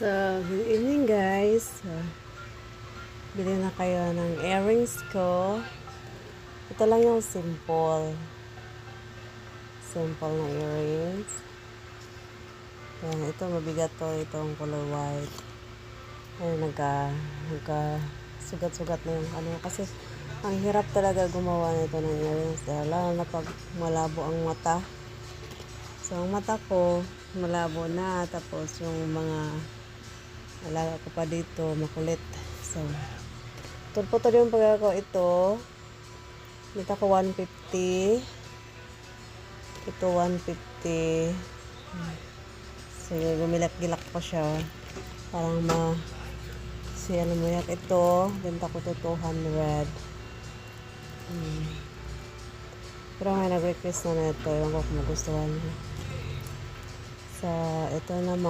So, good evening guys. So, bili na kayo ng earrings ko. Ito lang yung simple. Simple na earrings. Yan, ito mabigat to. Itong color white. Ayun, sugat-sugat na yung ano. Kasi, ang hirap talaga gumawa nito ng earrings. Lalo na pag malabo ang mata. So, ang mata ko, malabo na. Tapos, yung mga alaga ko pa dito, makulit. So, putol yung pagkako ito. Dito ko 150. Ito 150. So, gumilak-gilak pa siya. Parang ano mo yan. Ito, benta ko to 200. Pero may nag-request na ito. Ewan ko kung magustuhan niya. So, ito naman.